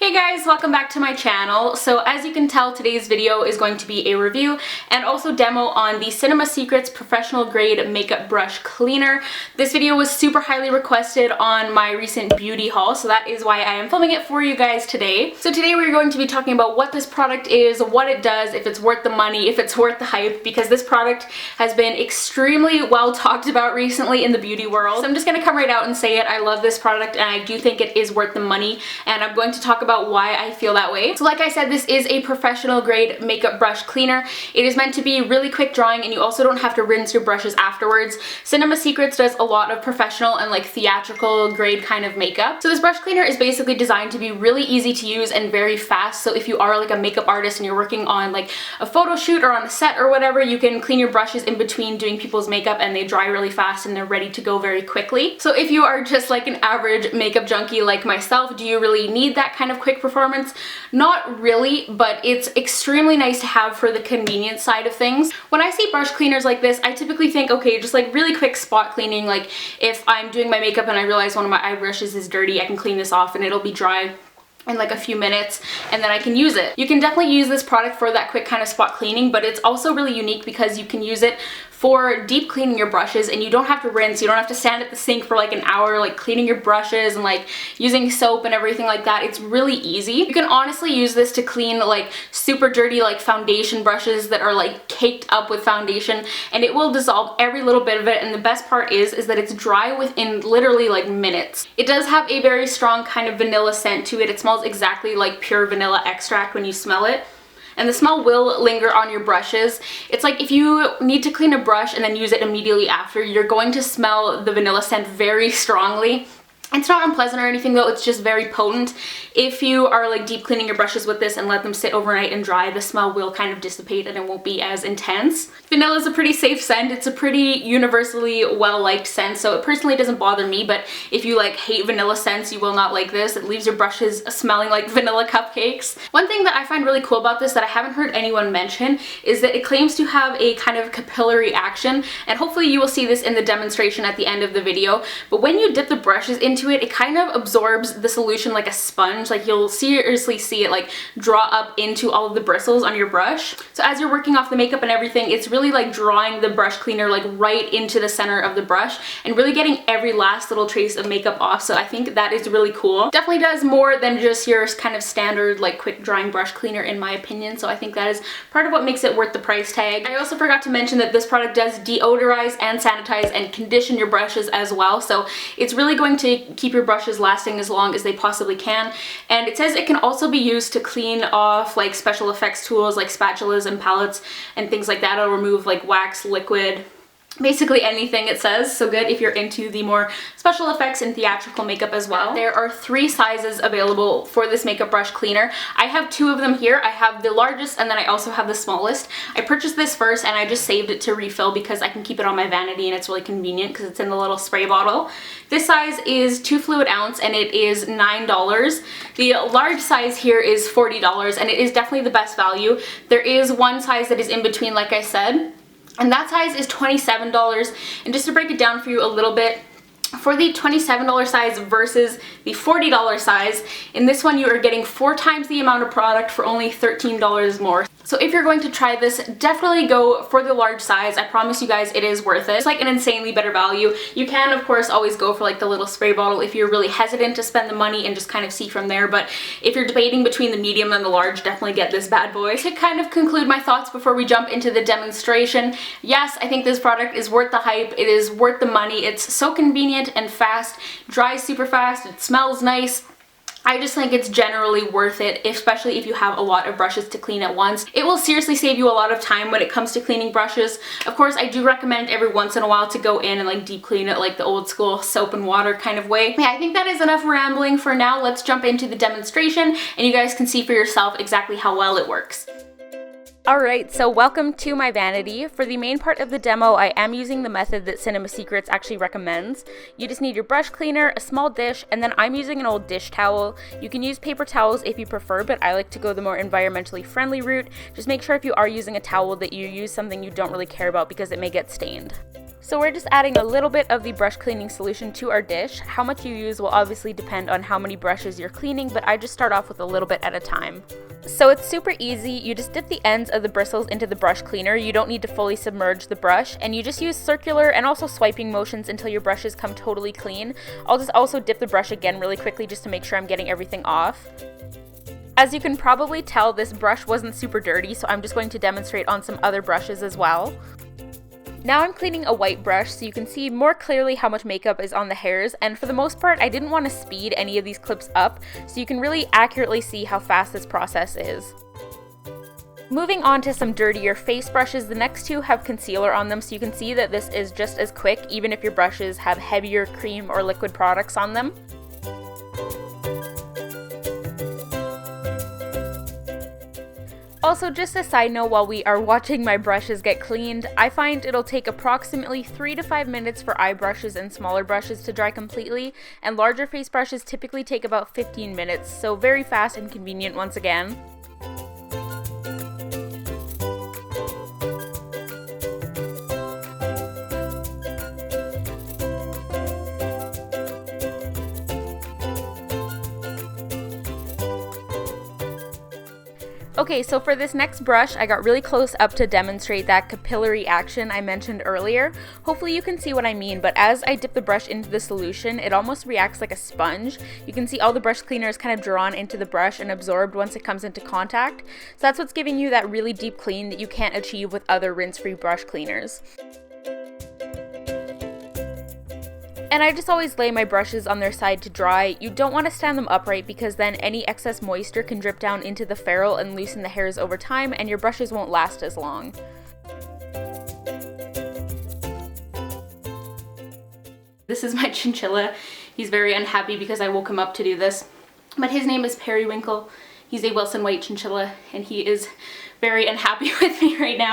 Hey guys, welcome back to my channel. So as you can tell, today's video is going to be a review and also demo on the Cinema Secrets Professional Grade Makeup Brush Cleaner. This video was super highly requested on my recent beauty haul, so that is why I am filming it for you guys today. So today we're going to be talking about what this product is, what it does, if it's worth the money, if it's worth the hype, because this product has been extremely well talked about recently in the beauty world. So I'm just going to come right out and say it. I love this product and I do think it is worth the money, and I'm going to talk about why I feel that way. So like I said, this is a professional grade makeup brush cleaner. It is meant to be really quick drying and you also don't have to rinse your brushes afterwards. Cinema Secrets does a lot of professional and like theatrical grade kind of makeup. So this brush cleaner is basically designed to be really easy to use and very fast. So if you are like a makeup artist and you're working on like a photo shoot or on a set or whatever, you can clean your brushes in between doing people's makeup and they dry really fast and they're ready to go very quickly. So if you are just like an average makeup junkie like myself, do you really need that kind of quick performance? Not really, but it's extremely nice to have for the convenience side of things. When I see brush cleaners like this, I typically think, okay, just like really quick spot cleaning. Like if I'm doing my makeup and I realize one of my eye brushes is dirty, I can clean this off and it'll be dry in like a few minutes and then I can use it. You can definitely use this product for that quick kind of spot cleaning, but it's also really unique because you can use it for deep cleaning your brushes and you don't have to rinse, you don't have to stand at the sink for like an hour like cleaning your brushes and like using soap and everything like that. It's really easy. You can honestly use this to clean like super dirty like foundation brushes that are like caked up with foundation, and it will dissolve every little bit of it, and the best part is that it's dry within literally like minutes. It does have a very strong kind of vanilla scent to it. It smells exactly like pure vanilla extract when you smell it. And the smell will linger on your brushes. It's like if you need to clean a brush and then use it immediately after, you're going to smell the vanilla scent very strongly. It's not unpleasant or anything though, it's just very potent. If you are like deep cleaning your brushes with this and let them sit overnight and dry, the smell will kind of dissipate and it won't be as intense. Vanilla is a pretty safe scent. It's a pretty universally well-liked scent, so it personally doesn't bother me, but if you like hate vanilla scents, you will not like this. It leaves your brushes smelling like vanilla cupcakes. One thing that I find really cool about this that I haven't heard anyone mention is that it claims to have a kind of capillary action, and hopefully you will see this in the demonstration at the end of the video, but when you dip the brushes into it kind of absorbs the solution like a sponge. Like you'll seriously see it like draw up into all of the bristles on your brush. So as you're working off the makeup and everything, it's really like drawing the brush cleaner like right into the center of the brush and really getting every last little trace of makeup off. So I think that is really cool. Definitely does more than just your kind of standard like quick drying brush cleaner in my opinion. So I think that is part of what makes it worth the price tag. I also forgot to mention that this product does deodorize and sanitize and condition your brushes as well. So it's really going to keep your brushes lasting as long as they possibly can. And it says it can also be used to clean off like special effects tools like spatulas and palettes and things like that. It'll remove like wax, liquid, basically anything, it says. So good if you're into the more special effects and theatrical makeup as well. There are 3 sizes available for this makeup brush cleaner. I have 2 of them here. I have the largest and then I also have the smallest. I purchased this first and I just saved it to refill because I can keep it on my vanity and it's really convenient because it's in the little spray bottle. This size is 2 fluid ounce and it is $9. The large size here is $40 and it is definitely the best value. There is one size that is in between, like I said, and that size is $27. And just to break it down for you a little bit, for the $27 size versus the $40 size, in this one you are getting 4 times the amount of product for only $13 more. So if you're going to try this, definitely go for the large size. I promise you guys it is worth it. It's like an insanely better value. You can of course always go for like the little spray bottle if you're really hesitant to spend the money and just kind of see from there, but if you're debating between the medium and the large, definitely get this bad boy. To kind of conclude my thoughts before we jump into the demonstration, yes, I think this product is worth the hype. It is worth the money. It's so convenient and fast, dries super fast, it smells nice. I just think it's generally worth it, especially if you have a lot of brushes to clean at once. It will seriously save you a lot of time when it comes to cleaning brushes. Of course, I do recommend every once in a while to go in and like deep clean it like the old school soap and water kind of way. Yeah, I think that is enough rambling for now. Let's jump into the demonstration and you guys can see for yourself exactly how well it works. Alright, so welcome to my vanity. For the main part of the demo, I am using the method that Cinema Secrets actually recommends. You just need your brush cleaner, a small dish, and then I'm using an old dish towel. You can use paper towels if you prefer, but I like to go the more environmentally friendly route. Just make sure if you are using a towel that you use something you don't really care about because it may get stained. So we're just adding a little bit of the brush cleaning solution to our dish. How much you use will obviously depend on how many brushes you're cleaning, but I just start off with a little bit at a time. So it's super easy. You just dip the ends of the bristles into the brush cleaner. You don't need to fully submerge the brush, and you just use circular and also swiping motions until your brushes come totally clean. I'll just also dip the brush again really quickly just to make sure I'm getting everything off. As you can probably tell, this brush wasn't super dirty, so I'm just going to demonstrate on some other brushes as well. Now I'm cleaning a white brush so you can see more clearly how much makeup is on the hairs, and for the most part I didn't want to speed any of these clips up so you can really accurately see how fast this process is. Moving on to some dirtier face brushes, the next two have concealer on them so you can see that this is just as quick even if your brushes have heavier cream or liquid products on them. Also, just a side note, while we are watching my brushes get cleaned, I find it'll take approximately 3 to 5 minutes for eye brushes and smaller brushes to dry completely, and larger face brushes typically take about 15 minutes, so very fast and convenient once again. Okay, so for this next brush, I got really close up to demonstrate that capillary action I mentioned earlier. Hopefully you can see what I mean, but as I dip the brush into the solution, it almost reacts like a sponge. You can see all the brush cleaner is kind of drawn into the brush and absorbed once it comes into contact. So that's what's giving you that really deep clean that you can't achieve with other rinse-free brush cleaners. And I just always lay my brushes on their side to dry. You don't want to stand them upright because then any excess moisture can drip down into the ferrule and loosen the hairs over time, and your brushes won't last as long. This is my chinchilla. He's very unhappy because I woke him up to do this. But his name is Periwinkle. He's a Wilson White chinchilla, and he is very unhappy with me right now.